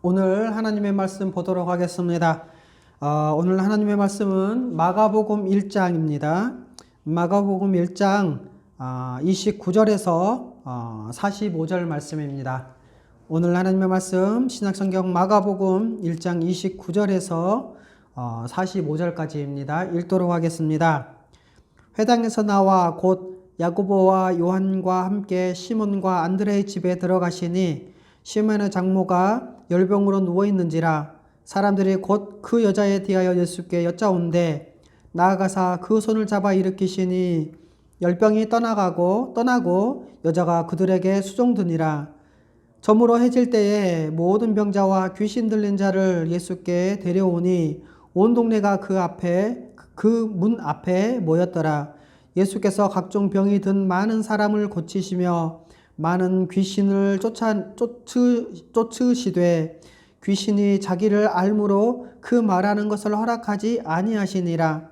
오늘 하나님의 말씀 보도록 하겠습니다. 오늘 하나님의 말씀은 마가복음 1장입니다. 마가복음 1장 29절에서 45절 말씀입니다. 오늘 하나님의 말씀 신약성경 마가복음 1장 29절에서 45절까지입니다. 읽도록 하겠습니다. 회당에서 나와 곧 야고보와 요한과 함께 시몬과 안드레의 집에 들어가시니 시몬의 장모가 열병으로 누워있는지라 사람들이 곧 그 여자에 대하여 예수께 여짜온대 나아가사 그 손을 잡아 일으키시니 열병이 떠나고 여자가 그들에게 수종드니라. 저물어 해질 때에 모든 병자와 귀신 들린 자를 예수께 데려오니 온 동네가 그 문 앞에 모였더라. 예수께서 각종 병이 든 많은 사람을 고치시며 많은 귀신을 쫓으시되 귀신이 자기를 알므로 그 말하는 것을 허락하지 아니하시니라.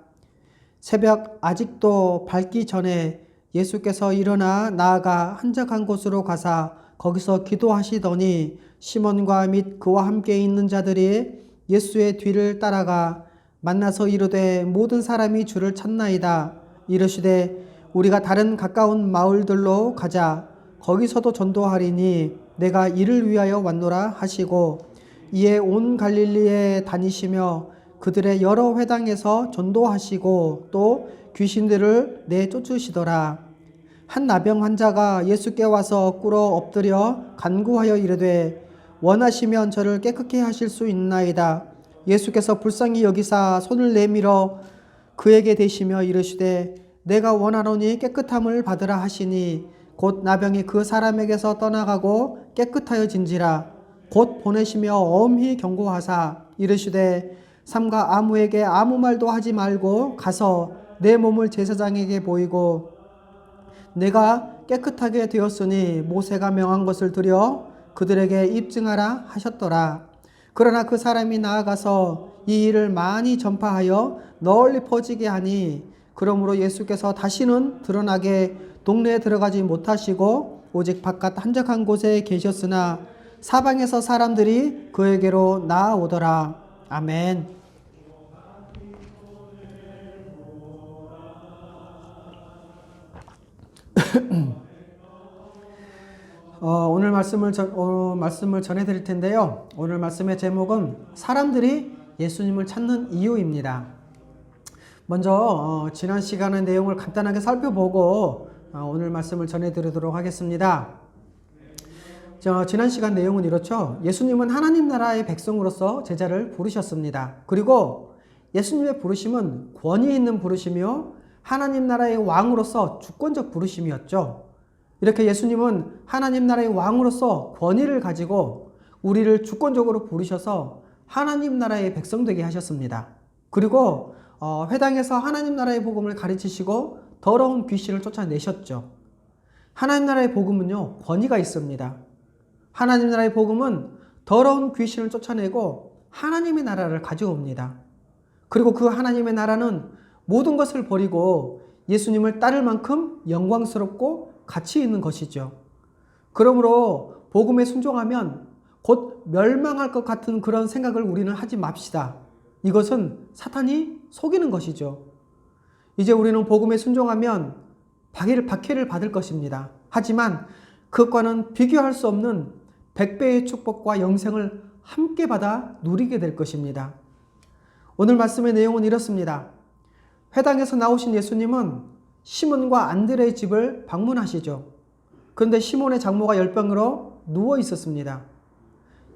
새벽 아직도 밝기 전에 예수께서 일어나 나아가 한적한 곳으로 가사 거기서 기도하시더니 시몬과 및 그와 함께 있는 자들이 예수의 뒤를 따라가 만나서 이르되 모든 사람이 주를 찾나이다. 이르시되 우리가 다른 가까운 마을들로 가자. 거기서도 전도하리니 내가 이를 위하여 왔노라 하시고 이에 온 갈릴리에 다니시며 그들의 여러 회당에서 전도하시고 또 귀신들을 내쫓으시더라. 한 나병 환자가 예수께 와서 꿇어 엎드려 간구하여 이르되 원하시면 저를 깨끗게 하실 수 있나이다. 예수께서 불쌍히 여기사 손을 내밀어 그에게 대시며 이르시되 내가 원하노니 깨끗함을 받으라 하시니 곧 나병이 그 사람에게서 떠나가고 깨끗하여진지라. 곧 보내시며 엄히 경고하사 이르시되 삼가 아무에게 아무 말도 하지 말고 가서 내 몸을 제사장에게 보이고 내가 깨끗하게 되었으니 모세가 명한 것을 드려 그들에게 입증하라 하셨더라. 그러나 그 사람이 나아가서 이 일을 많이 전파하여 널리 퍼지게 하니 그러므로 예수께서 다시는 드러나게 동네에 들어가지 못하시고 오직 바깥 한적한 곳에 계셨으나 사방에서 사람들이 그에게로 나아오더라. 아멘. 오늘 말씀을 전해드릴 텐데요. 오늘 말씀의 제목은 사람들이 예수님을 찾는 이유입니다. 먼저 지난 시간의 내용을 간단하게 살펴보고 오늘 말씀을 전해드리도록 하겠습니다. 지난 시간 내용은 이렇죠. 예수님은 하나님 나라의 백성으로서 제자를 부르셨습니다. 그리고 예수님의 부르심은 권위 있는 부르심이요 하나님 나라의 왕으로서 주권적 부르심이었죠. 이렇게 예수님은 하나님 나라의 왕으로서 권위를 가지고 우리를 주권적으로 부르셔서 하나님 나라의 백성 되게 하셨습니다. 그리고 회당에서 하나님 나라의 복음을 가르치시고 더러운 귀신을 쫓아내셨죠. 하나님 나라의 복음은요 권위가 있습니다. 하나님 나라의 복음은 더러운 귀신을 쫓아내고 하나님의 나라를 가져옵니다. 그리고 그 하나님의 나라는 모든 것을 버리고 예수님을 따를 만큼 영광스럽고 가치 있는 것이죠. 그러므로 복음에 순종하면 곧 멸망할 것 같은 그런 생각을 우리는 하지 맙시다. 이것은 사탄이 속이는 것이죠. 이제 우리는 복음에 순종하면 박해를 받을 것입니다. 하지만 그것과는 비교할 수 없는 100배의 축복과 영생을 함께 받아 누리게 될 것입니다. 오늘 말씀의 내용은 이렇습니다. 회당에서 나오신 예수님은 시몬과 안드레의 집을 방문하시죠. 그런데 시몬의 장모가 열병으로 누워 있었습니다.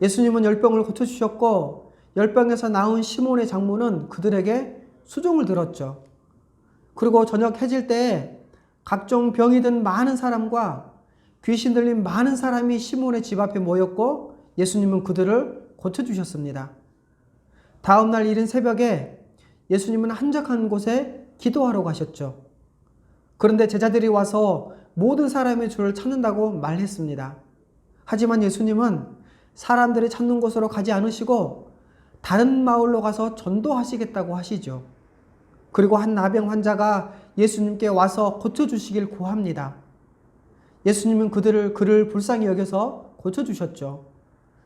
예수님은 열병을 고쳐주셨고 열병에서 나온 시몬의 장모는 그들에게 수종을 들었죠. 그리고 저녁 해질 때에 각종 병이 든 많은 사람과 귀신 들린 많은 사람이 시몬의 집 앞에 모였고 예수님은 그들을 고쳐주셨습니다. 다음 날 이른 새벽에 예수님은 한적한 곳에 기도하러 가셨죠. 그런데 제자들이 와서 모든 사람의 주를 찾는다고 말했습니다. 하지만 예수님은 사람들이 찾는 곳으로 가지 않으시고 다른 마을로 가서 전도하시겠다고 하시죠. 그리고 한 나병 환자가 예수님께 와서 고쳐주시길 구합니다. 예수님은 그를 불쌍히 여겨서 고쳐주셨죠.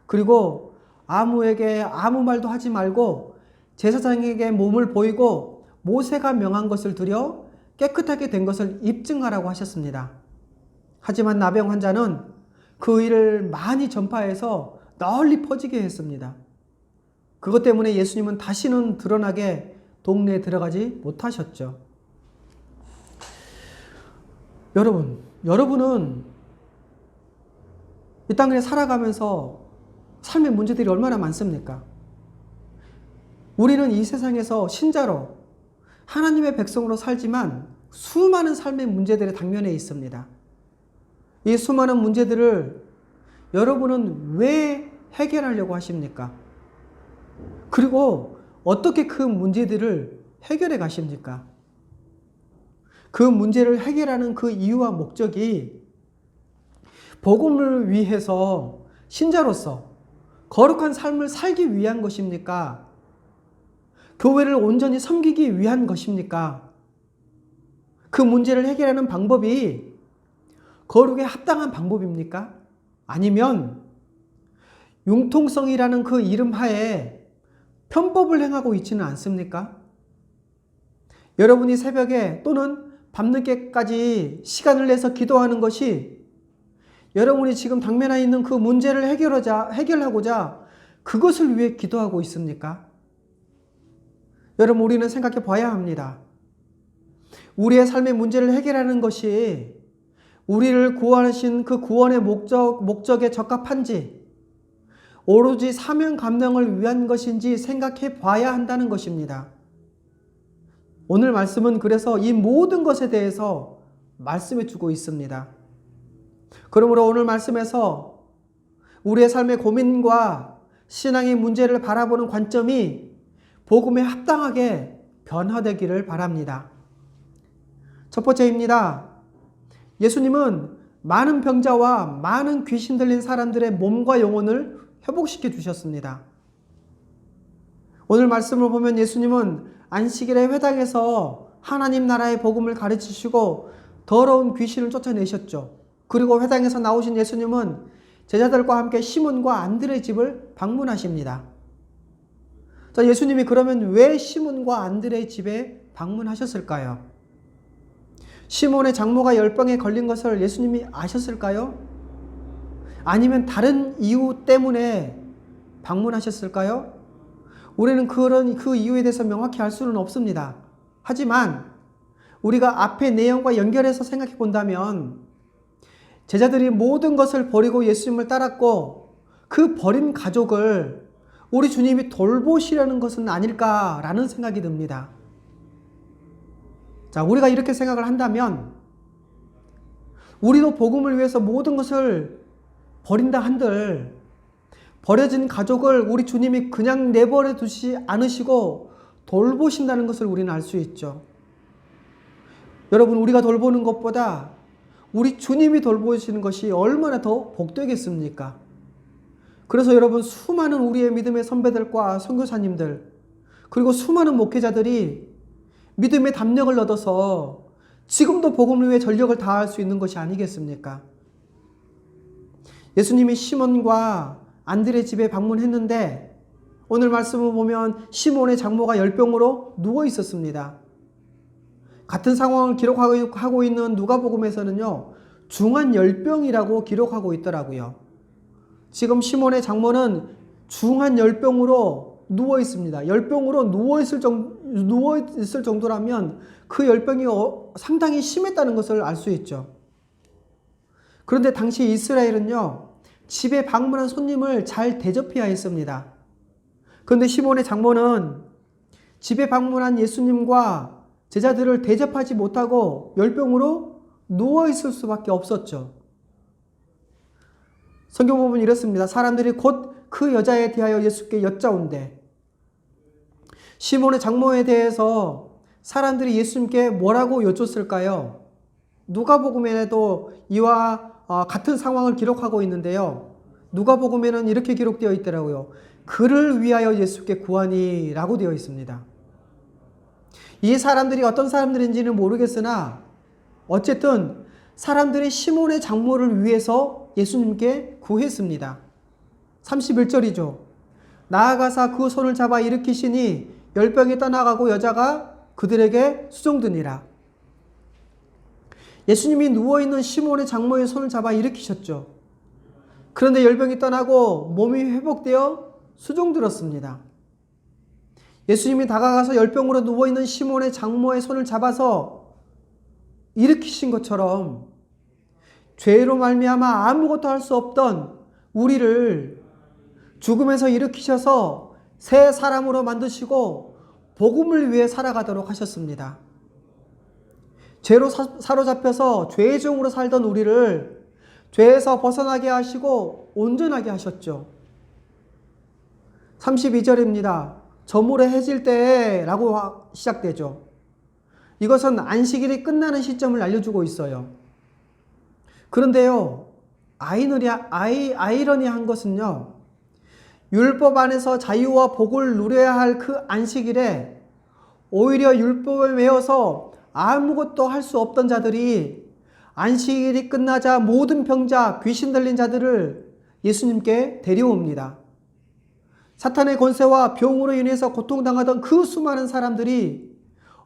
그리고 아무에게 아무 말도 하지 말고 제사장에게 몸을 보이고 모세가 명한 것을 드려 깨끗하게 된 것을 입증하라고 하셨습니다. 하지만 나병 환자는 그 일을 많이 전파해서 널리 퍼지게 했습니다. 그것 때문에 예수님은 다시는 드러나게 동네에 들어가지 못하셨죠. 여러분은 이 땅에 살아가면서 삶의 문제들이 얼마나 많습니까? 우리는 이 세상에서 신자로 하나님의 백성으로 살지만 수많은 삶의 문제들이 당면해 있습니다. 이 수많은 문제들을 여러분은 왜 해결하려고 하십니까? 그리고 어떻게 그 문제들을 해결해 가십니까? 그 문제를 해결하는 그 이유와 목적이 복음을 위해서 신자로서 거룩한 삶을 살기 위한 것입니까? 교회를 온전히 섬기기 위한 것입니까? 그 문제를 해결하는 방법이 거룩에 합당한 방법입니까? 아니면 융통성이라는 그 이름 하에 편법을 행하고 있지는 않습니까? 여러분이 새벽에 또는 밤늦게까지 시간을 내서 기도하는 것이 여러분이 지금 당면해 있는 그 문제를 해결하고자 그것을 위해 기도하고 있습니까? 여러분, 우리는 생각해 봐야 합니다. 우리의 삶의 문제를 해결하는 것이 우리를 구원하신 그 구원의 목적에 적합한지, 오로지 사명 감당을 위한 것인지 생각해 봐야 한다는 것입니다. 오늘 말씀은 그래서 이 모든 것에 대해서 말씀해 주고 있습니다. 그러므로 오늘 말씀에서 우리의 삶의 고민과 신앙의 문제를 바라보는 관점이 복음에 합당하게 변화되기를 바랍니다. 첫 번째입니다. 예수님은 많은 병자와 많은 귀신 들린 사람들의 몸과 영혼을 회복시켜 주셨습니다. 오늘 말씀을 보면 예수님은 안식일에 회당에서 하나님 나라의 복음을 가르치시고 더러운 귀신을 쫓아내셨죠. 그리고 회당에서 나오신 예수님은 제자들과 함께 시몬과 안드레의 집을 방문하십니다. 자, 예수님이 그러면 왜 시몬과 안드레의 집에 방문하셨을까요? 시몬의 장모가 열병에 걸린 것을 예수님이 아셨을까요? 아니면 다른 이유 때문에 방문하셨을까요? 우리는 그 이유에 대해서 명확히 알 수는 없습니다. 하지만 우리가 앞의 내용과 연결해서 생각해 본다면 제자들이 모든 것을 버리고 예수님을 따랐고 그 버린 가족을 우리 주님이 돌보시려는 것은 아닐까라는 생각이 듭니다. 자, 우리가 이렇게 생각을 한다면 우리도 복음을 위해서 모든 것을 버린다 한들 버려진 가족을 우리 주님이 그냥 내버려 두지 않으시고 돌보신다는 것을 우리는 알 수 있죠. 여러분, 우리가 돌보는 것보다 우리 주님이 돌보시는 것이 얼마나 더 복되겠습니까? 그래서 여러분, 수많은 우리의 믿음의 선배들과 선교사님들 그리고 수많은 목회자들이 믿음의 담력을 얻어서 지금도 복음을 위해 전력을 다할 수 있는 것이 아니겠습니까? 예수님이 시몬과 안드레 집에 방문했는데 오늘 말씀을 보면 시몬의 장모가 열병으로 누워 있었습니다. 같은 상황을 기록하고 있는 누가복음에서는요, 중한 열병이라고 기록하고 있더라고요. 지금 시몬의 장모는 중한 열병으로 누워 있습니다. 열병으로 누워 있을 정도라면 그 열병이 상당히 심했다는 것을 알 수 있죠. 그런데 당시 이스라엘은요, 집에 방문한 손님을 잘 대접해야 했습니다. 그런데 시몬의 장모는 집에 방문한 예수님과 제자들을 대접하지 못하고 열병으로 누워있을 수밖에 없었죠. 성경 보면 이렇습니다. 사람들이 곧 그 여자에 대하여 예수께 여짜온대. 시몬의 장모에 대해서 사람들이 예수님께 뭐라고 여쭙을까요? 누가복음에도 이와 같은 상황을 기록하고 있는데요. 누가복음에는 이렇게 기록되어 있더라고요. 그를 위하여 예수께 구하니라고 되어 있습니다. 이 사람들이 어떤 사람들인지는 모르겠으나 어쨌든 사람들이 시몬의 장모를 위해서 예수님께 구했습니다. 31절이죠. 나아가사 그 손을 잡아 일으키시니 열병이 떠나가고 여자가 그들에게 수종드니라. 예수님이 누워있는 시몬의 장모의 손을 잡아 일으키셨죠. 그런데 열병이 떠나고 몸이 회복되어 수종들었습니다. 예수님이 다가가서 열병으로 누워있는 시몬의 장모의 손을 잡아서 일으키신 것처럼 죄로 말미암아 아무것도 할 수 없던 우리를 죽음에서 일으키셔서 새 사람으로 만드시고 복음을 위해 살아가도록 하셨습니다. 죄로 사로잡혀서 죄의 종으로 살던 우리를 죄에서 벗어나게 하시고 온전하게 하셨죠. 32절입니다. 저물에 해질 때에 라고 시작되죠. 이것은 안식일이 끝나는 시점을 알려주고 있어요. 그런데요, 아이러니한 것은요, 율법 안에서 자유와 복을 누려야 할 그 안식일에 오히려 율법을 외워서 아무것도 할 수 없던 자들이 안식일이 끝나자 모든 병자, 귀신 들린 자들을 예수님께 데려옵니다. 사탄의 권세와 병으로 인해서 고통당하던 그 수많은 사람들이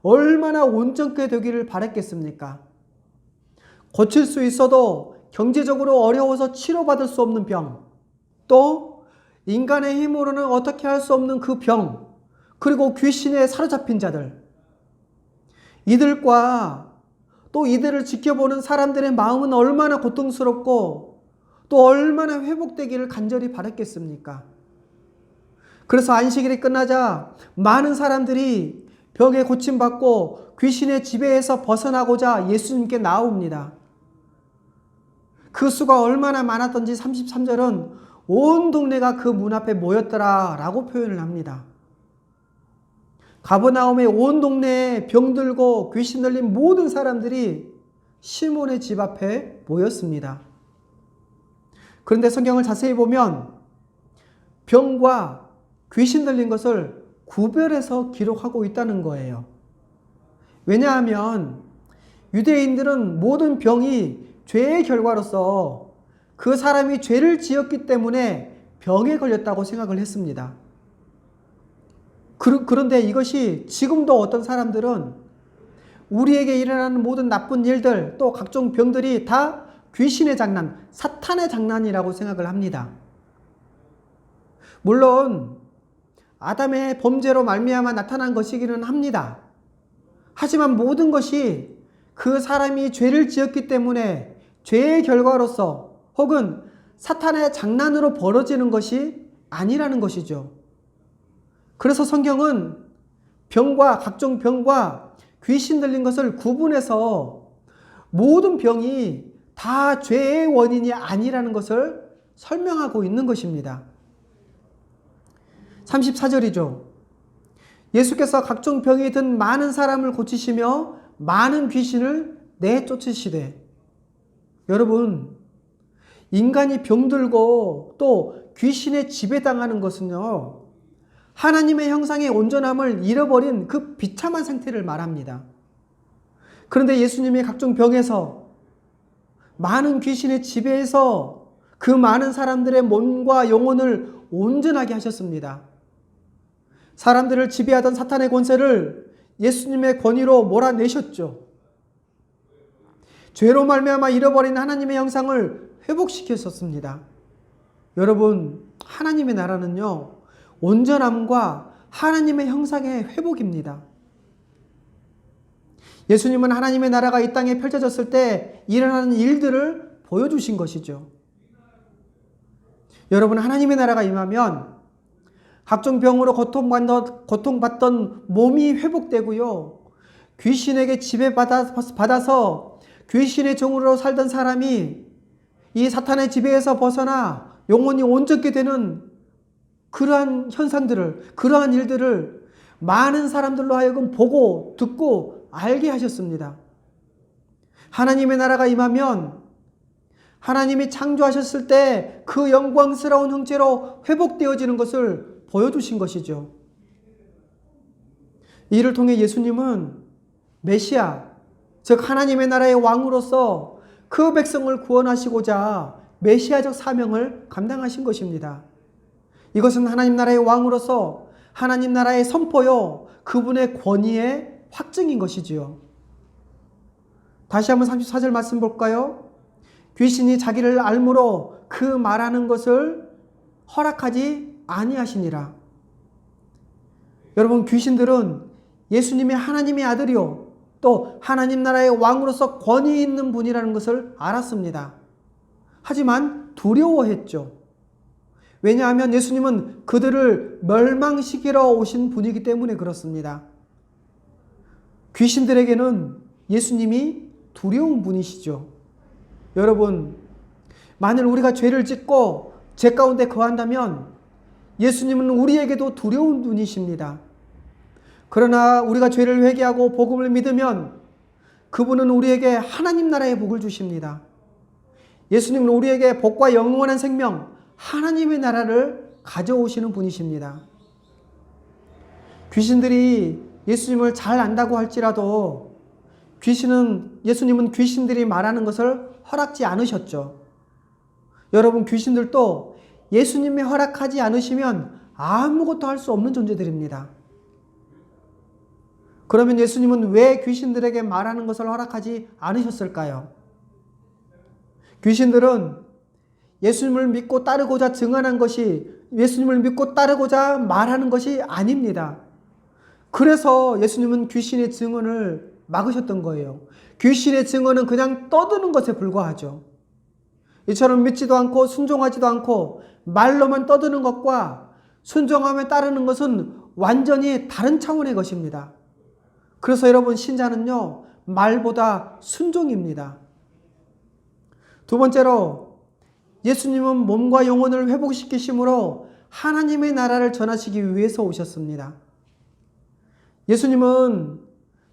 얼마나 온전케 되기를 바랬겠습니까? 고칠 수 있어도 경제적으로 어려워서 치료받을 수 없는 병, 또 인간의 힘으로는 어떻게 할 수 없는 그 병, 그리고 귀신에 사로잡힌 자들, 이들과 또 이들을 지켜보는 사람들의 마음은 얼마나 고통스럽고 또 얼마나 회복되기를 간절히 바랬겠습니까? 그래서 안식일이 끝나자 많은 사람들이 병에 고침받고 귀신의 지배에서 벗어나고자 예수님께 나옵니다. 그 수가 얼마나 많았던지 33절은 온 동네가 그 문 앞에 모였더라 라고 표현을 합니다. 가버나움의 온 동네에 병들고 귀신 들린 모든 사람들이 시몬의 집 앞에 모였습니다. 그런데 성경을 자세히 보면 병과 귀신 들린 것을 구별해서 기록하고 있다는 거예요. 왜냐하면 유대인들은 모든 병이 죄의 결과로서 그 사람이 죄를 지었기 때문에 병에 걸렸다고 생각을 했습니다. 그런데 이것이 지금도 어떤 사람들은 우리에게 일어나는 모든 나쁜 일들 또 각종 병들이 다 귀신의 장난, 사탄의 장난이라고 생각을 합니다. 물론 아담의 범죄로 말미암아 나타난 것이기는 합니다. 하지만 모든 것이 그 사람이 죄를 지었기 때문에 죄의 결과로서 혹은 사탄의 장난으로 벌어지는 것이 아니라는 것이죠. 그래서 성경은 병과 각종 병과 귀신 들린 것을 구분해서 모든 병이 다 죄의 원인이 아니라는 것을 설명하고 있는 것입니다. 34절이죠. 예수께서 각종 병이 든 많은 사람을 고치시며 많은 귀신을 내쫓으시되. 여러분, 인간이 병들고 또 귀신에 지배당하는 것은요, 하나님의 형상의 온전함을 잃어버린 그 비참한 상태를 말합니다. 그런데 예수님이 각종 병에서 많은 귀신의 지배에서 그 많은 사람들의 몸과 영혼을 온전하게 하셨습니다. 사람들을 지배하던 사탄의 권세를 예수님의 권위로 몰아내셨죠. 죄로 말미암아 잃어버린 하나님의 형상을 회복시켰었습니다. 여러분, 하나님의 나라는요, 온전함과 하나님의 형상의 회복입니다. 예수님은 하나님의 나라가 이 땅에 펼쳐졌을 때 일어나는 일들을 보여주신 것이죠. 여러분, 하나님의 나라가 임하면 각종 병으로 고통받던 몸이 회복되고요. 귀신에게 지배받아서 귀신의 종으로 살던 사람이 이 사탄의 지배에서 벗어나 영혼이 온전케 되는 그러한 현상들을, 그러한 일들을 많은 사람들로 하여금 보고 듣고 알게 하셨습니다. 하나님의 나라가 임하면 하나님이 창조하셨을 때 그 영광스러운 형체로 회복되어지는 것을 보여주신 것이죠. 이를 통해 예수님은 메시아, 즉 하나님의 나라의 왕으로서 그 백성을 구원하시고자 메시아적 사명을 감당하신 것입니다. 이것은 하나님 나라의 왕으로서 하나님 나라의 선포요, 그분의 권위의 확증인 것이지요. 다시 한번 34절 말씀 볼까요? 귀신이 자기를 알므로 그 말하는 것을 허락하지 아니하시니라. 여러분, 귀신들은 예수님이 하나님의 아들이요, 또 하나님 나라의 왕으로서 권위 있는 분이라는 것을 알았습니다. 하지만 두려워했죠. 왜냐하면 예수님은 그들을 멸망시키러 오신 분이기 때문에 그렇습니다. 귀신들에게는 예수님이 두려운 분이시죠. 여러분, 만일 우리가 죄를 짓고 죄 가운데 거한다면 예수님은 우리에게도 두려운 분이십니다. 그러나 우리가 죄를 회개하고 복음을 믿으면 그분은 우리에게 하나님 나라의 복을 주십니다. 예수님은 우리에게 복과 영원한 생명, 하나님의 나라를 가져오시는 분이십니다. 귀신들이 예수님을 잘 안다고 할지라도 예수님은 귀신들이 말하는 것을 허락지 않으셨죠. 여러분, 귀신들도 예수님이 허락하지 않으시면 아무것도 할 수 없는 존재들입니다. 그러면 예수님은 왜 귀신들에게 말하는 것을 허락하지 않으셨을까요? 귀신들은 예수님을 믿고 따르고자 증언한 것이, 예수님을 믿고 따르고자 말하는 것이 아닙니다. 그래서 예수님은 귀신의 증언을 막으셨던 거예요. 귀신의 증언은 그냥 떠드는 것에 불과하죠. 이처럼 믿지도 않고 순종하지도 않고 말로만 떠드는 것과 순종하며 따르는 것은 완전히 다른 차원의 것입니다. 그래서 여러분, 신자는요, 말보다 순종입니다. 두 번째로, 예수님은 몸과 영혼을 회복시키심으로 하나님의 나라를 전하시기 위해서 오셨습니다. 예수님은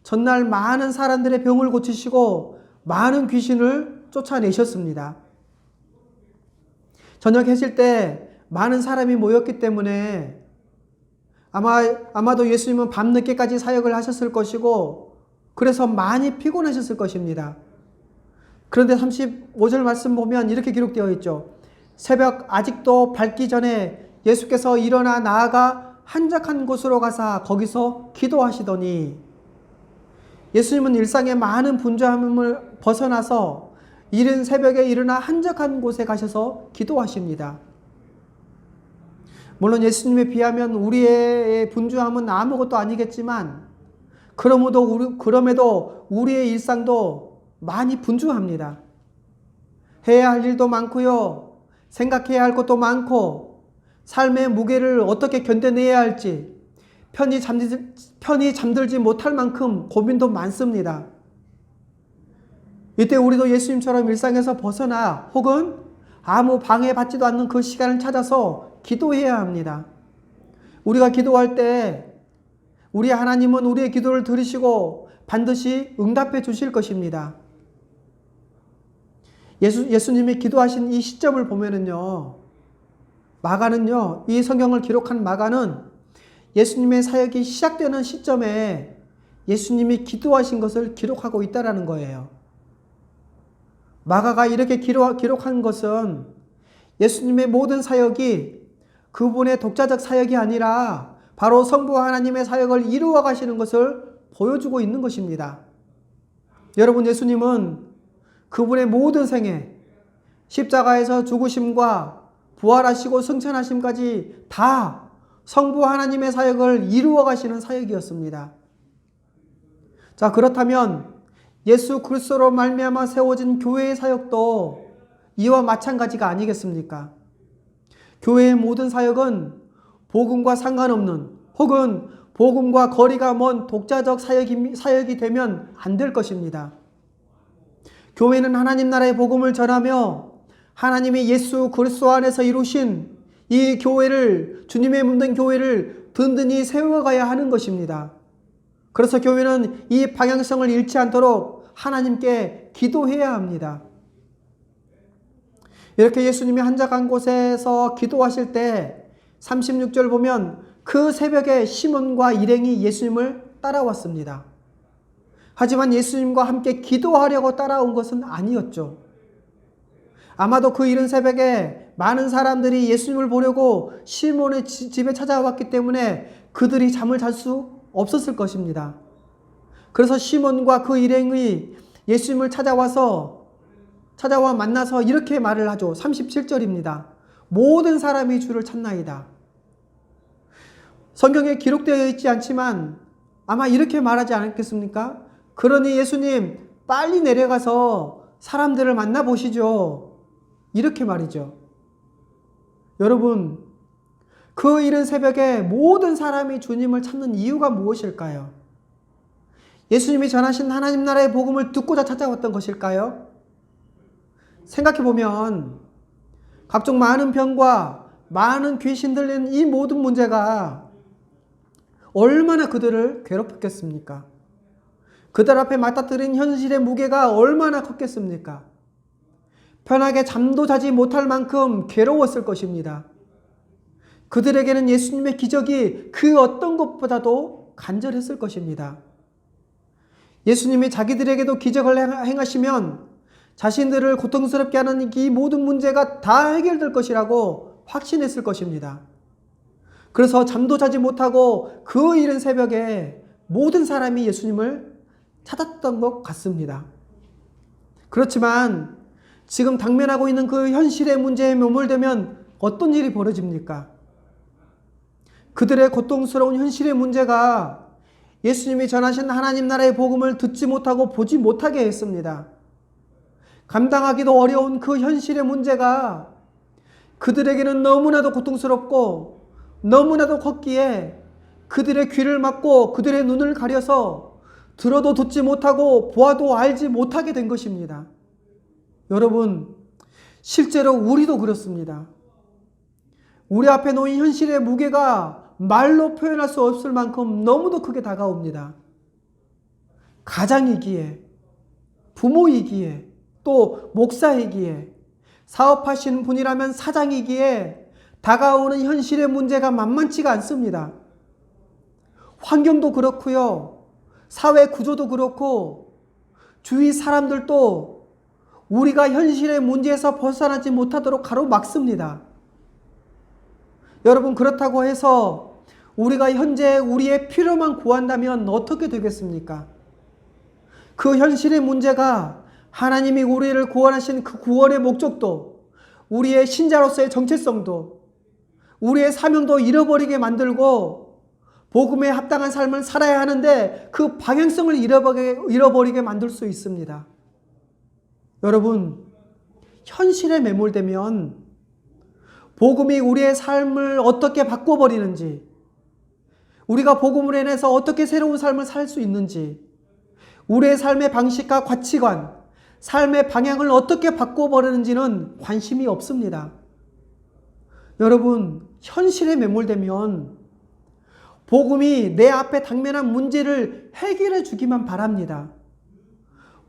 전날 많은 사람들의 병을 고치시고 많은 귀신을 쫓아내셨습니다. 저녁 해질 때 많은 사람이 모였기 때문에 아마도 예수님은 밤늦게까지 사역을 하셨을 것이고, 그래서 많이 피곤하셨을 것입니다. 그런데 35절 말씀 보면 이렇게 기록되어 있죠. 새벽 아직도 밝기 전에 예수께서 일어나 나아가 한적한 곳으로 가사 거기서 기도하시더니, 예수님은 일상의 많은 분주함을 벗어나서 이른 새벽에 일어나 한적한 곳에 가셔서 기도하십니다. 물론 예수님에 비하면 우리의 분주함은 아무것도 아니겠지만, 그럼에도 우리의 일상도 많이 분주합니다. 해야 할 일도 많고요, 생각해야 할 것도 많고, 삶의 무게를 어떻게 견뎌내야 할지 편히 잠들지 못할 만큼 고민도 많습니다. 이때 우리도 예수님처럼 일상에서 벗어나 혹은 아무 방해받지도 않는 그 시간을 찾아서 기도해야 합니다. 우리가 기도할 때 우리 하나님은 우리의 기도를 들으시고 반드시 응답해 주실 것입니다. 예수님이 기도하신 이 시점을 보면은요, 마가는요, 이 성경을 기록한 마가는 예수님의 사역이 시작되는 시점에 예수님이 기도하신 것을 기록하고 있다라는 거예요. 마가가 이렇게 기록한 것은 예수님의 모든 사역이 그분의 독자적 사역이 아니라 바로 성부 하나님의 사역을 이루어 가시는 것을 보여주고 있는 것입니다. 여러분, 예수님은 그분의 모든 생애, 십자가에서 죽으심과 부활하시고 승천하심까지 다 성부 하나님의 사역을 이루어 가시는 사역이었습니다. 자, 그렇다면 예수 그리스도로 말미암아 세워진 교회의 사역도 이와 마찬가지가 아니겠습니까? 교회의 모든 사역은 복음과 상관없는 혹은 복음과 거리가 먼 독자적 사역이 되면 안 될 것입니다. 교회는 하나님 나라의 복음을 전하며 하나님이 예수 그리스도 안에서 이루신 이 교회를, 주님의 묻는 교회를 든든히 세워가야 하는 것입니다. 그래서 교회는 이 방향성을 잃지 않도록 하나님께 기도해야 합니다. 이렇게 예수님이 한적한 곳에서 기도하실 때 36절 보면 그 새벽에 시몬과 일행이 예수님을 따라왔습니다. 하지만 예수님과 함께 기도하려고 따라온 것은 아니었죠. 아마도 그 이른 새벽에 많은 사람들이 예수님을 보려고 시몬의 집에 찾아왔기 때문에 그들이 잠을 잘 수 없었을 것입니다. 그래서 시몬과 그 일행이 예수님을 찾아와 만나서 이렇게 말을 하죠. 37절입니다. 모든 사람이 주를 찾나이다. 성경에 기록되어 있지 않지만 아마 이렇게 말하지 않았겠습니까? 그러니 예수님 빨리 내려가서 사람들을 만나보시죠. 이렇게 말이죠. 여러분, 그 이른 새벽에 모든 사람이 주님을 찾는 이유가 무엇일까요? 예수님이 전하신 하나님 나라의 복음을 듣고자 찾아왔던 것일까요? 생각해보면 각종 많은 병과 많은 귀신 들린 이 모든 문제가 얼마나 그들을 괴롭혔겠습니까? 그들 앞에 맞닥뜨린 현실의 무게가 얼마나 컸겠습니까? 편하게 잠도 자지 못할 만큼 괴로웠을 것입니다. 그들에게는 예수님의 기적이 그 어떤 것보다도 간절했을 것입니다. 예수님이 자기들에게도 기적을 행하시면 자신들을 고통스럽게 하는 이 모든 문제가 다 해결될 것이라고 확신했을 것입니다. 그래서 잠도 자지 못하고 그 이른 새벽에 모든 사람이 예수님을 찾았던 것 같습니다. 그렇지만 지금 당면하고 있는 그 현실의 문제에 매몰되면 어떤 일이 벌어집니까? 그들의 고통스러운 현실의 문제가 예수님이 전하신 하나님 나라의 복음을 듣지 못하고 보지 못하게 했습니다. 감당하기도 어려운 그 현실의 문제가 그들에게는 너무나도 고통스럽고 너무나도 컸기에 그들의 귀를 막고 그들의 눈을 가려서 들어도 듣지 못하고 보아도 알지 못하게 된 것입니다. 여러분, 실제로 우리도 그렇습니다. 우리 앞에 놓인 현실의 무게가 말로 표현할 수 없을 만큼 너무도 크게 다가옵니다. 가장이기에, 부모이기에, 또 목사이기에, 사업하시는 분이라면 사장이기에 다가오는 현실의 문제가 만만치가 않습니다. 환경도 그렇고요. 사회 구조도 그렇고 주위 사람들도 우리가 현실의 문제에서 벗어나지 못하도록 가로막습니다. 여러분, 그렇다고 해서 우리가 현재 우리의 필요만 구한다면 어떻게 되겠습니까? 그 현실의 문제가 하나님이 우리를 구원하신 그 구원의 목적도, 우리의 신자로서의 정체성도, 우리의 사명도 잃어버리게 만들고 복음에 합당한 삶을 살아야 하는데 그 방향성을 잃어버리게 만들 수 있습니다. 여러분, 현실에 매몰되면 복음이 우리의 삶을 어떻게 바꿔버리는지, 우리가 복음으로 인해서 어떻게 새로운 삶을 살 수 있는지, 우리의 삶의 방식과 가치관, 삶의 방향을 어떻게 바꿔버리는지는 관심이 없습니다. 여러분, 현실에 매몰되면 복음이 내 앞에 당면한 문제를 해결해 주기만 바랍니다.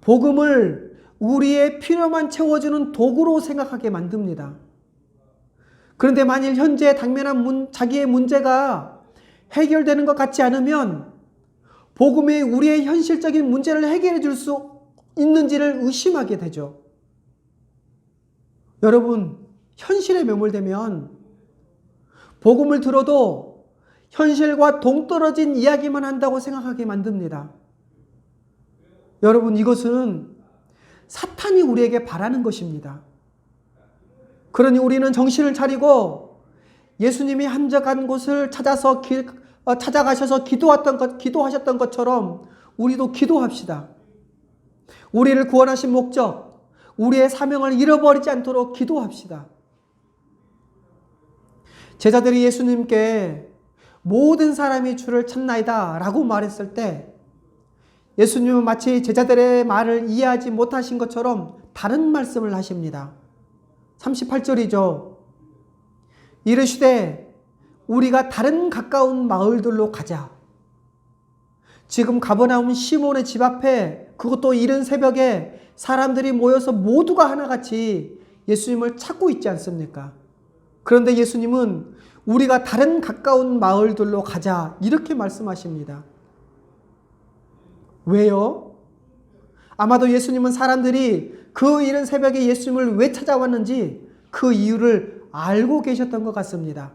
복음을 우리의 필요만 채워주는 도구로 생각하게 만듭니다. 그런데 만일 현재 당면한 자기의 문제가 해결되는 것 같지 않으면 복음이 우리의 현실적인 문제를 해결해 줄 수 있는지를 의심하게 되죠. 여러분, 현실에 매몰되면 복음을 들어도 현실과 동떨어진 이야기만 한다고 생각하게 만듭니다. 여러분, 이것은 사탄이 우리에게 바라는 것입니다. 그러니 우리는 정신을 차리고 예수님이 한적한 곳을 찾아가셔서 기도하셨던 것처럼 우리도 기도합시다. 우리를 구원하신 목적, 우리의 사명을 잃어버리지 않도록 기도합시다. 제자들이 예수님께 모든 사람이 주를 찾나이다 라고 말했을 때 예수님은 마치 제자들의 말을 이해하지 못하신 것처럼 다른 말씀을 하십니다. 38절이죠. 이르시되 우리가 다른 가까운 마을들로 가자. 지금 가버나움 시몬의 집 앞에, 그것도 이른 새벽에 사람들이 모여서 모두가 하나같이 예수님을 찾고 있지 않습니까? 그런데 예수님은 우리가 다른 가까운 마을들로 가자 이렇게 말씀하십니다. 왜요? 아마도 예수님은 사람들이 그 이른 새벽에 예수님을 왜 찾아왔는지 그 이유를 알고 계셨던 것 같습니다.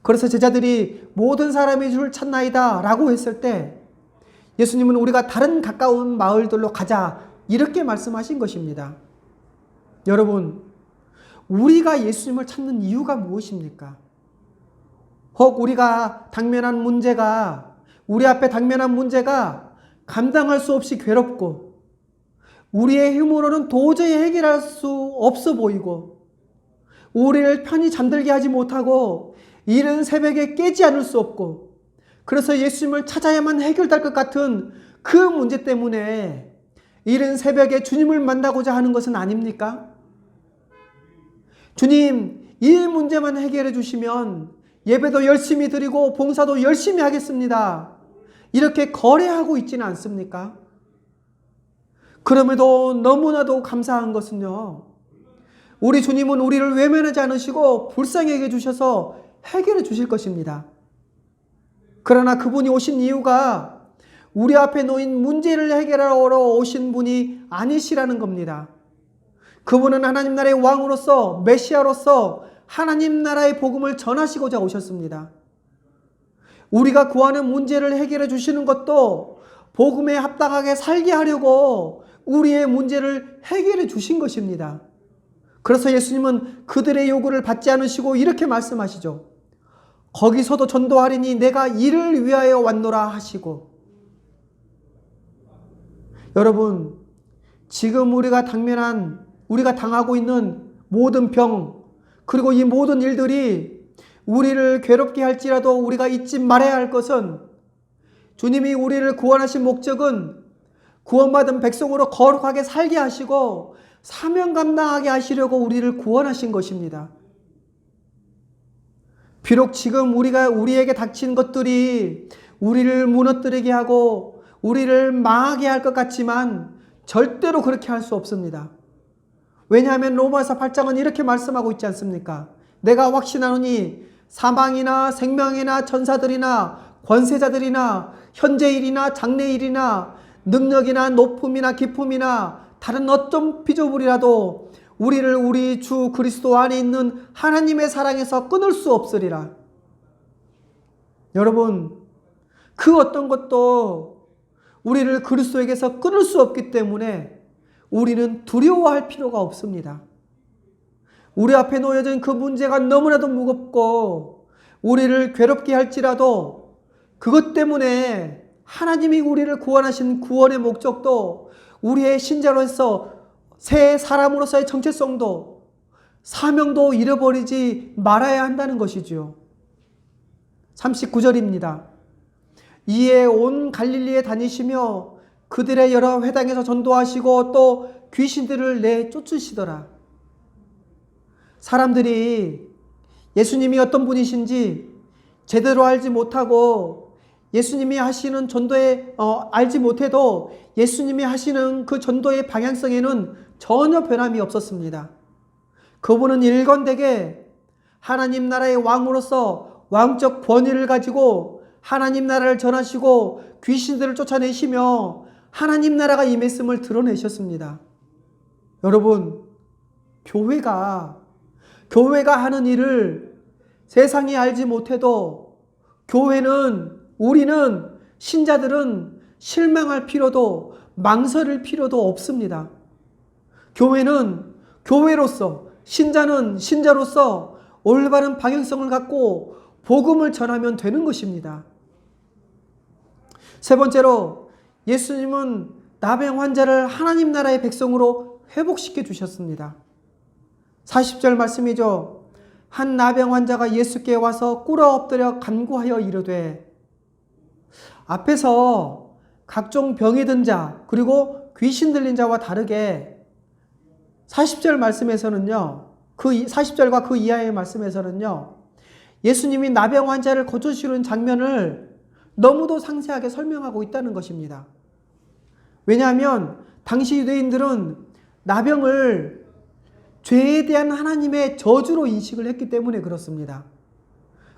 그래서 제자들이 모든 사람이 주를 찾나이다 라고 했을 때 예수님은 우리가 다른 가까운 마을들로 가자 이렇게 말씀하신 것입니다. 여러분, 우리가 예수님을 찾는 이유가 무엇입니까? 혹 우리가 당면한 문제가, 우리 앞에 당면한 문제가 감당할 수 없이 괴롭고 우리의 힘으로는 도저히 해결할 수 없어 보이고 우리를 편히 잠들게 하지 못하고 이른 새벽에 깨지 않을 수 없고 그래서 예수님을 찾아야만 해결될 것 같은 그 문제 때문에 이른 새벽에 주님을 만나고자 하는 것은 아닙니까? 주님, 이 문제만 해결해 주시면 예배도 열심히 드리고 봉사도 열심히 하겠습니다. 이렇게 거래하고 있지는 않습니까? 그럼에도 너무나도 감사한 것은요, 우리 주님은 우리를 외면하지 않으시고 불쌍하게 해주셔서 해결해 주실 것입니다. 그러나 그분이 오신 이유가 우리 앞에 놓인 문제를 해결하러 오신 분이 아니시라는 겁니다. 그분은 하나님 나라의 왕으로서 메시아로서 하나님 나라의 복음을 전하시고자 오셨습니다. 우리가 구하는 문제를 해결해 주시는 것도 복음에 합당하게 살게 하려고 우리의 문제를 해결해 주신 것입니다. 그래서 예수님은 그들의 요구를 받지 않으시고 이렇게 말씀하시죠. 거기서도 전도하리니 내가 이를 위하여 왔노라 하시고. 여러분, 지금 우리가 당하고 있는 모든 병, 그리고 이 모든 일들이 우리를 괴롭게 할지라도 우리가 잊지 말아야 할 것은 주님이 우리를 구원하신 목적은 구원받은 백성으로 거룩하게 살게 하시고 사명 감당하게 하시려고 우리를 구원하신 것입니다. 비록 지금 우리에게 닥친 것들이 우리를 무너뜨리게 하고 우리를 망하게 할 것 같지만 절대로 그렇게 할 수 없습니다. 왜냐하면 로마서 8장은 이렇게 말씀하고 있지 않습니까? 내가 확신하노니 사망이나 생명이나 천사들이나 권세자들이나 현재일이나 장래일이나 능력이나 높음이나 깊음이나 다른 어떤 피조물이라도 우리를 우리 주 그리스도 안에 있는 하나님의 사랑에서 끊을 수 없으리라. 여러분, 그 어떤 것도 우리를 그리스도에게서 끊을 수 없기 때문에 우리는 두려워할 필요가 없습니다. 우리 앞에 놓여진 그 문제가 너무나도 무겁고 우리를 괴롭게 할지라도 그것 때문에 하나님이 우리를 구원하신 구원의 목적도 우리의 신자로서 새 사람으로서의 정체성도 사명도 잃어버리지 말아야 한다는 것이죠. 39절입니다. 이에 온 갈릴리에 다니시며 그들의 여러 회당에서 전도하시고 또 귀신들을 내쫓으시더라. 사람들이 예수님이 어떤 분이신지 제대로 알지 못하고 예수님이 하시는 전도에 알지 못해도 예수님이 하시는 그 전도의 방향성에는 전혀 변함이 없었습니다. 그분은 일관되게 하나님 나라의 왕으로서 왕적 권위를 가지고 하나님 나라를 전하시고 귀신들을 쫓아내시며 하나님 나라가 임했음을 드러내셨습니다. 여러분, 교회가 하는 일을 세상이 알지 못해도 우리는 신자들은 실망할 필요도 망설일 필요도 없습니다. 교회는 교회로서, 신자는 신자로서 올바른 방향성을 갖고 복음을 전하면 되는 것입니다. 세 번째로, 예수님은 나병 환자를 하나님 나라의 백성으로 회복시켜 주셨습니다. 40절 말씀이죠. 한 나병 환자가 예수께 와서 꿇어 엎드려 간구하여 이르되. 앞에서 각종 병이 든 자 그리고 귀신 들린 자와 다르게 40절 말씀에서는요, 그 40절과 그 이하의 말씀에서는요, 예수님이 나병 환자를 고쳐주시는 장면을 너무도 상세하게 설명하고 있다는 것입니다. 왜냐하면 당시 유대인들은 나병을 죄에 대한 하나님의 저주로 인식을 했기 때문에 그렇습니다.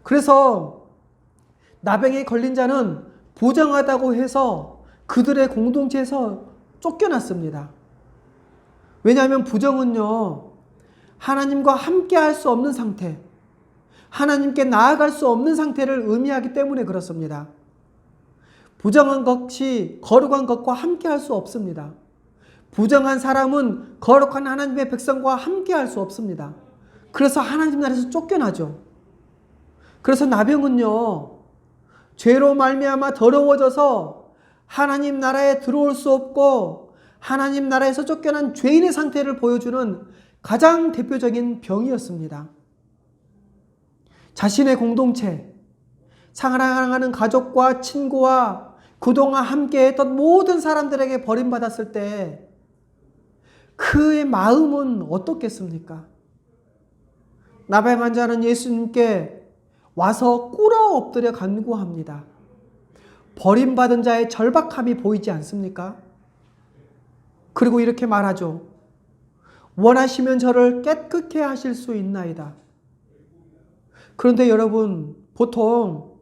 그래서 나병에 걸린 자는 부정하다고 해서 그들의 공동체에서 쫓겨났습니다. 왜냐하면 부정은요, 하나님과 함께 할 수 없는 상태, 하나님께 나아갈 수 없는 상태를 의미하기 때문에 그렇습니다. 부정한 것이 거룩한 것과 함께 할 수 없습니다. 부정한 사람은 거룩한 하나님의 백성과 함께 할 수 없습니다. 그래서 하나님 나라에서 쫓겨나죠. 그래서 나병은요, 죄로 말미암아 더러워져서 하나님 나라에 들어올 수 없고 하나님 나라에서 쫓겨난 죄인의 상태를 보여주는 가장 대표적인 병이었습니다. 자신의 공동체, 사랑하는 가족과 친구와 그동안 함께했던 모든 사람들에게 버림받았을 때 그의 마음은 어떻겠습니까? 나병 환자는 예수님께 와서 꿇어 엎드려 간구합니다. 버림받은 자의 절박함이 보이지 않습니까? 그리고 이렇게 말하죠. 원하시면 저를 깨끗게 하실 수 있나이다. 그런데 여러분, 보통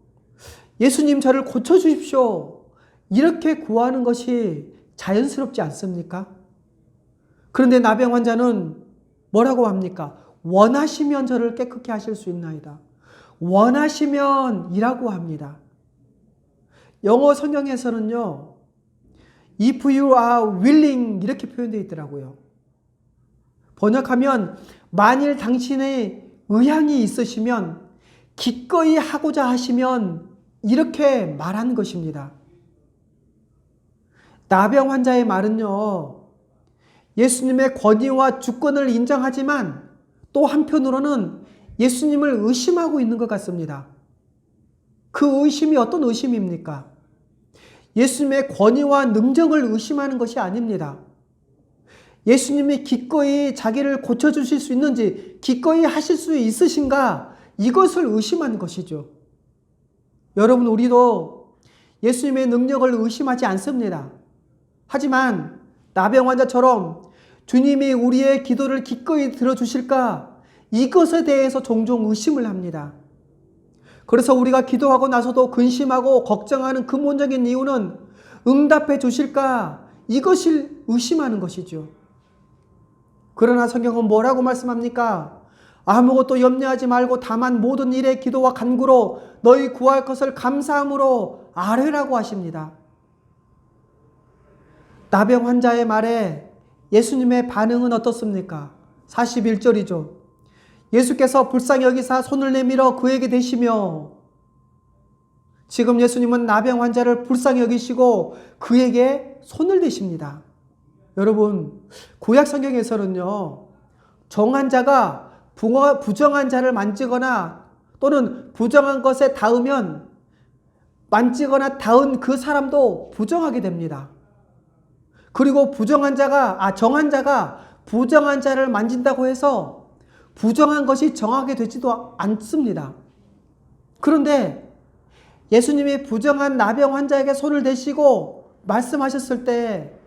예수님 저를 고쳐주십시오, 이렇게 구하는 것이 자연스럽지 않습니까? 그런데 나병 환자는 뭐라고 합니까? 원하시면 저를 깨끗게 하실 수 있나이다. 원하시면 이라고 합니다. 영어 성경에서는요, if you are willing 이렇게 표현되어 있더라고요. 번역하면 만일 당신의 의향이 있으시면, 기꺼이 하고자 하시면 이렇게 말하는 것입니다. 나병 환자의 말은요, 예수님의 권위와 주권을 인정하지만 또 한편으로는 예수님을 의심하고 있는 것 같습니다. 그 의심이 어떤 의심입니까? 예수님의 권위와 능력을 의심하는 것이 아닙니다. 예수님이 기꺼이 자기를 고쳐주실 수 있는지, 기꺼이 하실 수 있으신가, 이것을 의심하는 것이죠. 여러분, 우리도 예수님의 능력을 의심하지 않습니다. 하지만 나병 환자처럼 주님이 우리의 기도를 기꺼이 들어주실까, 이것에 대해서 종종 의심을 합니다. 그래서 우리가 기도하고 나서도 근심하고 걱정하는 근본적인 이유는 응답해 주실까, 이것을 의심하는 것이죠. 그러나 성경은 뭐라고 말씀합니까? 아무것도 염려하지 말고 다만 모든 일에 기도와 간구로 너희 구할 것을 감사함으로 아뢰라고 하십니다. 나병 환자의 말에 예수님의 반응은 어떻습니까? 41절이죠. 예수께서 불쌍히 여기사 손을 내밀어 그에게 대시며, 지금 예수님은 나병 환자를 불쌍히 여기시고 그에게 손을 대십니다. 여러분, 구약 성경에서는요, 정한 자가 부정한 자를 만지거나 또는 부정한 것에 닿으면 만지거나 닿은 그 사람도 부정하게 됩니다. 그리고 정한 자가 부정한 자를 만진다고 해서 부정한 것이 정하게 되지도 않습니다. 그런데 예수님이 부정한 나병 환자에게 손을 대시고 말씀하셨을 때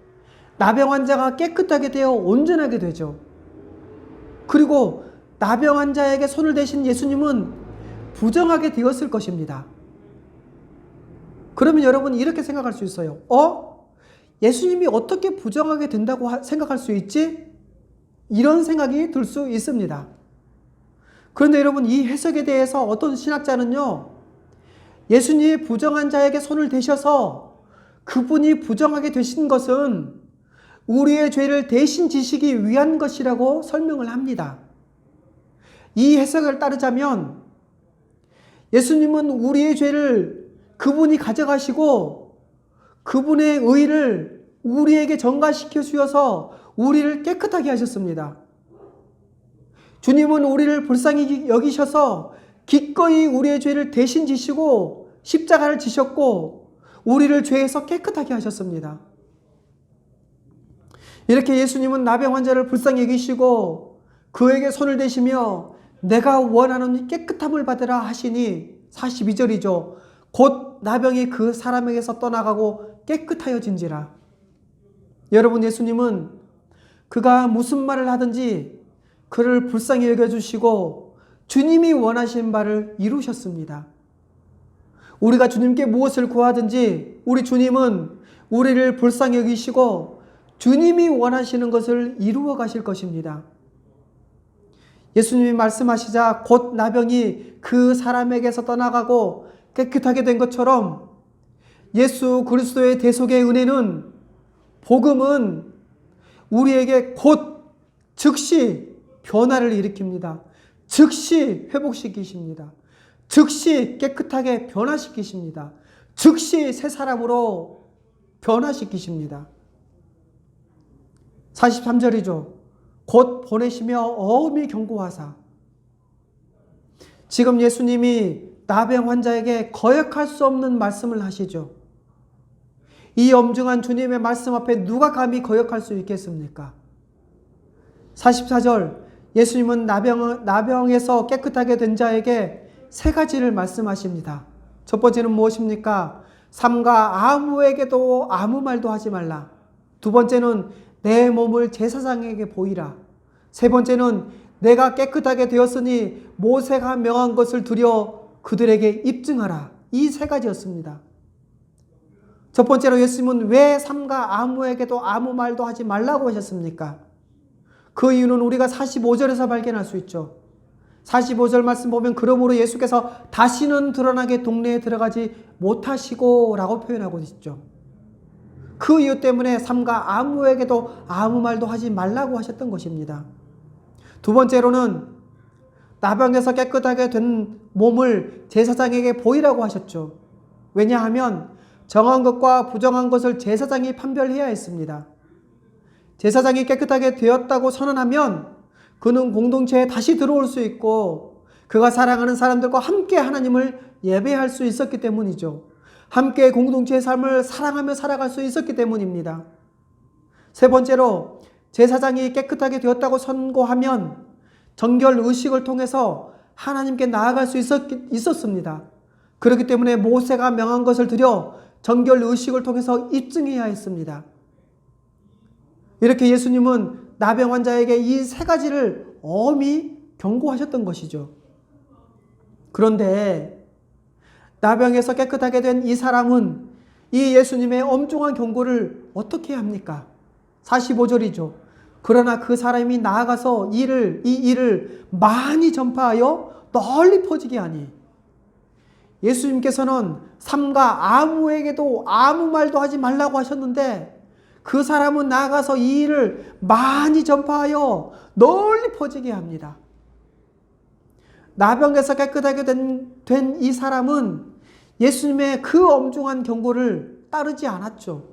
나병 환자가 깨끗하게 되어 온전하게 되죠. 그리고 나병 환자에게 손을 대신 예수님은 부정하게 되었을 것입니다. 그러면 여러분 이렇게 생각할 수 있어요. 예수님이 어떻게 부정하게 된다고 생각할 수 있지? 이런 생각이 들 수 있습니다. 그런데 여러분, 이 해석에 대해서 어떤 신학자는요, 예수님이 부정한 자에게 손을 대셔서 그분이 부정하게 되신 것은 우리의 죄를 대신 지시기 위한 것이라고 설명을 합니다. 이 해석을 따르자면 예수님은 우리의 죄를 그분이 가져가시고 그분의 의를 우리에게 전가시켜 주셔서 우리를 깨끗하게 하셨습니다. 주님은 우리를 불쌍히 여기셔서 기꺼이 우리의 죄를 대신 지시고 십자가를 지셨고 우리를 죄에서 깨끗하게 하셨습니다. 이렇게 예수님은 나병 환자를 불쌍히 여기시고 그에게 손을 대시며 내가 원하는 깨끗함을 받으라 하시니 42절이죠. 곧 나병이 그 사람에게서 떠나가고 깨끗하여진지라. 여러분, 예수님은 그가 무슨 말을 하든지 그를 불쌍히 여겨주시고 주님이 원하신 바를 이루셨습니다. 우리가 주님께 무엇을 구하든지 우리 주님은 우리를 불쌍히 여기시고 주님이 원하시는 것을 이루어 가실 것입니다. 예수님이 말씀하시자 곧 나병이 그 사람에게서 떠나가고 깨끗하게 된 것처럼 예수 그리스도의 대속의 은혜는, 복음은 우리에게 곧 즉시 변화를 일으킵니다. 즉시 회복시키십니다. 즉시 깨끗하게 변화시키십니다. 즉시 새 사람으로 변화시키십니다. 43절이죠. 곧 보내시며 엄히 경고하사. 지금 예수님이 나병 환자에게 거역할 수 없는 말씀을 하시죠. 이 엄중한 주님의 말씀 앞에 누가 감히 거역할 수 있겠습니까? 44절, 예수님은 나병에서 깨끗하게 된 자에게 세 가지를 말씀하십니다. 첫 번째는 무엇입니까? 삼가 아무에게도 아무 말도 하지 말라. 두 번째는 내 몸을 제사장에게 보이라. 세 번째는 내가 깨끗하게 되었으니 모세가 명한 것을 두려 그들에게 입증하라. 이 세 가지였습니다. 첫 번째로 예수님은 왜 삼가 아무에게도 아무 말도 하지 말라고 하셨습니까? 그 이유는 우리가 45절에서 발견할 수 있죠. 45절 말씀 보면 그러므로 예수께서 다시는 드러나게 동네에 들어가지 못하시고 라고 표현하고 있죠. 그 이유 때문에 삼가 아무에게도 아무 말도 하지 말라고 하셨던 것입니다. 두 번째로는 나병에서 깨끗하게 된 몸을 제사장에게 보이라고 하셨죠. 왜냐하면 정한 것과 부정한 것을 제사장이 판별해야 했습니다. 제사장이 깨끗하게 되었다고 선언하면 그는 공동체에 다시 들어올 수 있고 그가 사랑하는 사람들과 함께 하나님을 예배할 수 있었기 때문이죠. 함께 공동체의 삶을 사랑하며 살아갈 수 있었기 때문입니다. 세 번째로 제사장이 깨끗하게 되었다고 선고하면 정결 의식을 통해서 하나님께 나아갈 수 있었습니다. 그렇기 때문에 모세가 명한 것을 드려 정결 의식을 통해서 입증해야 했습니다. 이렇게 예수님은 나병 환자에게 이 세 가지를 엄히 경고하셨던 것이죠. 그런데 나병에서 깨끗하게 된 이 사람은 이 예수님의 엄중한 경고를 어떻게 합니까? 45절이죠. 그러나 그 사람이 나아가서 이 일을 많이 전파하여 널리 퍼지게 하니. 예수님께서는 삼가 아무에게도 아무 말도 하지 말라고 하셨는데 그 사람은 나아가서 이 일을 많이 전파하여 널리 퍼지게 합니다. 나병에서 깨끗하게 된 이 사람은 예수님의 그 엄중한 경고를 따르지 않았죠.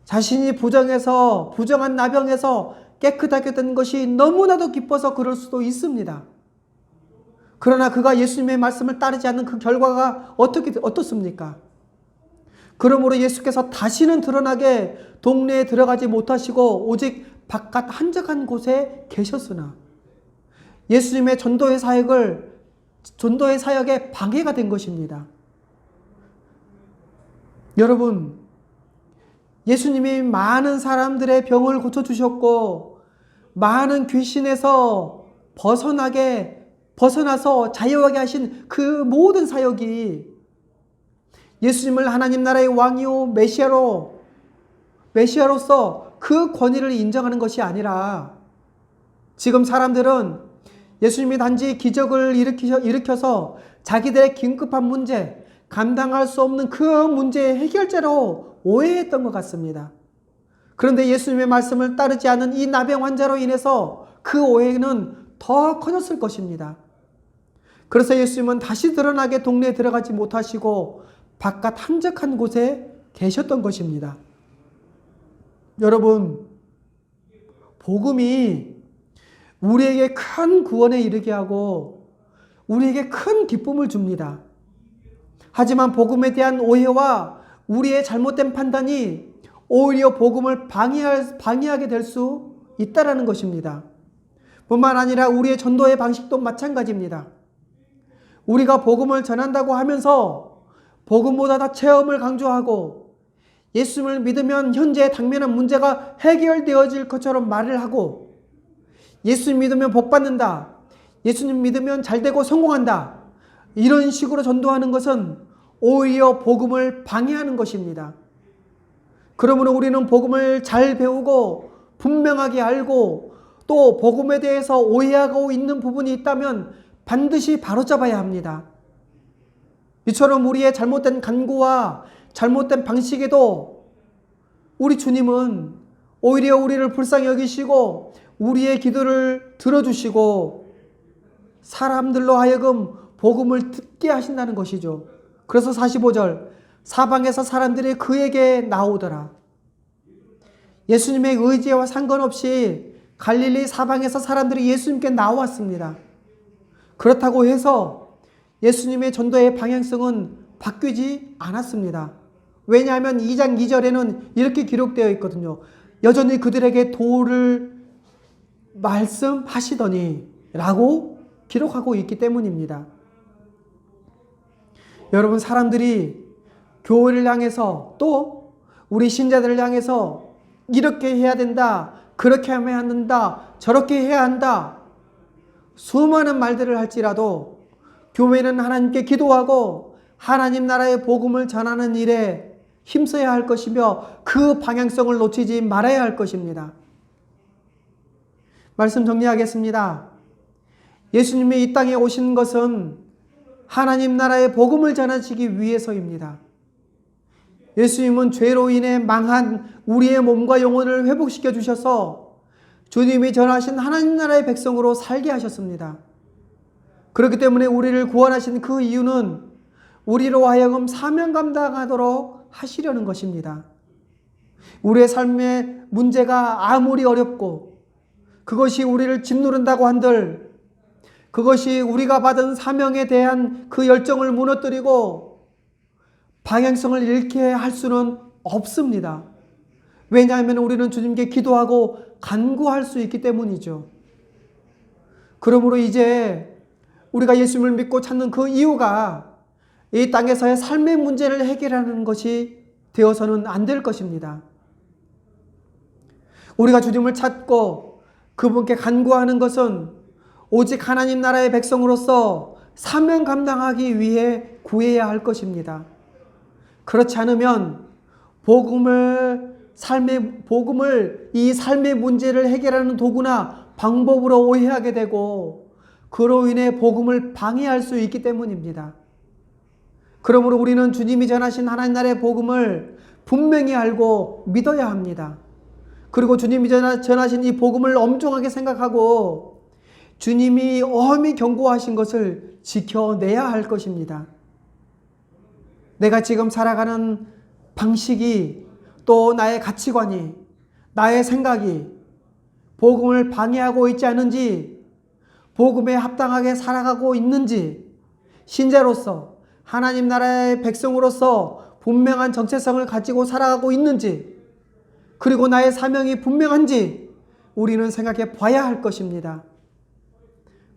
자신이 부정한 나병에서 깨끗하게 된 것이 너무나도 기뻐서 그럴 수도 있습니다. 그러나 그가 예수님의 말씀을 따르지 않는 그 결과가 어떻습니까? 그러므로 예수께서 다시는 드러나게 동네에 들어가지 못하시고 오직 바깥 한적한 곳에 계셨으나 예수님의 전도의 사역에 방해가 된 것입니다. 여러분, 예수님이 많은 사람들의 병을 고쳐주셨고 많은 귀신에서 벗어나서 자유하게 하신 그 모든 사역이 예수님을 하나님 나라의 왕이요 메시아로서 그 권위를 인정하는 것이 아니라 지금 사람들은 예수님이 단지 기적을 일으켜서 자기들의 긴급한 문제, 감당할 수 없는 그 문제의 해결자로 오해했던 것 같습니다. 그런데 예수님의 말씀을 따르지 않은 이 나병 환자로 인해서 그 오해는 더 커졌을 것입니다. 그래서 예수님은 다시 드러나게 동네에 들어가지 못하시고 바깥 한적한 곳에 계셨던 것입니다. 여러분, 복음이 우리에게 큰 구원에 이르게 하고 우리에게 큰 기쁨을 줍니다. 하지만 복음에 대한 오해와 우리의 잘못된 판단이 오히려 복음을 방해하게 될 수 있다는 것입니다. 뿐만 아니라 우리의 전도의 방식도 마찬가지입니다. 우리가 복음을 전한다고 하면서 복음보다 다 체험을 강조하고 예수님을 믿으면 현재 당면한 문제가 해결되어질 것처럼 말을 하고 예수님 믿으면 복 받는다. 예수님 믿으면 잘되고 성공한다. 이런 식으로 전도하는 것은 오히려 복음을 방해하는 것입니다. 그러므로 우리는 복음을 잘 배우고 분명하게 알고 또 복음에 대해서 오해하고 있는 부분이 있다면 반드시 바로잡아야 합니다. 이처럼 우리의 잘못된 간구와 잘못된 방식에도 우리 주님은 오히려 우리를 불쌍히 여기시고 우리의 기도를 들어주시고 사람들로 하여금 복음을 듣게 하신다는 것이죠. 그래서 45절, 사방에서 사람들이 그에게 나오더라. 예수님의 의지와 상관없이 갈릴리 사방에서 사람들이 예수님께 나왔습니다. 그렇다고 해서 예수님의 전도의 방향성은 바뀌지 않았습니다. 왜냐하면 2장 2절에는 이렇게 기록되어 있거든요. 여전히 그들에게 도를 말씀하시더니 라고 기록하고 있기 때문입니다. 여러분, 사람들이 교회를 향해서 또 우리 신자들을 향해서 이렇게 해야 된다, 그렇게 하면 안 된다, 저렇게 해야 한다, 수많은 말들을 할지라도 교회는 하나님께 기도하고 하나님 나라의 복음을 전하는 일에 힘써야 할 것이며 그 방향성을 놓치지 말아야 할 것입니다. 말씀 정리하겠습니다. 예수님이 이 땅에 오신 것은 하나님 나라의 복음을 전하시기 위해서입니다. 예수님은 죄로 인해 망한 우리의 몸과 영혼을 회복시켜 주셔서 주님이 전하신 하나님 나라의 백성으로 살게 하셨습니다. 그렇기 때문에 우리를 구원하신 그 이유는 우리로 하여금 사명 감당하도록 하시려는 것입니다. 우리의 삶의 문제가 아무리 어렵고 그것이 우리를 짓누른다고 한들 그것이 우리가 받은 사명에 대한 그 열정을 무너뜨리고 방향성을 잃게 할 수는 없습니다. 왜냐하면 우리는 주님께 기도하고 간구할 수 있기 때문이죠. 그러므로 이제 우리가 예수님을 믿고 찾는 그 이유가 이 땅에서의 삶의 문제를 해결하는 것이 되어서는 안 될 것입니다. 우리가 주님을 찾고 그분께 간구하는 것은 오직 하나님 나라의 백성으로서 사명 감당하기 위해 구해야 할 것입니다. 그렇지 않으면 복음을 이 삶의 문제를 해결하는 도구나 방법으로 오해하게 되고 그로 인해 복음을 방해할 수 있기 때문입니다. 그러므로 우리는 주님이 전하신 하나님 나라의 복음을 분명히 알고 믿어야 합니다. 그리고 주님이 전하신 이 복음을 엄중하게 생각하고 주님이 엄히 경고하신 것을 지켜내야 할 것입니다. 내가 지금 살아가는 방식이 또 나의 가치관이 나의 생각이 복음을 방해하고 있지 않은지 복음에 합당하게 살아가고 있는지 신자로서 하나님 나라의 백성으로서 분명한 정체성을 가지고 살아가고 있는지 그리고 나의 사명이 분명한지 우리는 생각해 봐야 할 것입니다.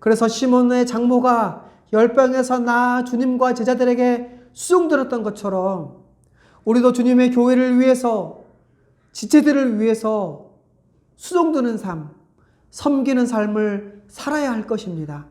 그래서 시몬의 장모가 열방에서 나 주님과 제자들에게 수종들었던 것처럼 우리도 주님의 교회를 위해서 지체들을 위해서 수종드는 삶, 섬기는 삶을 살아야 할 것입니다.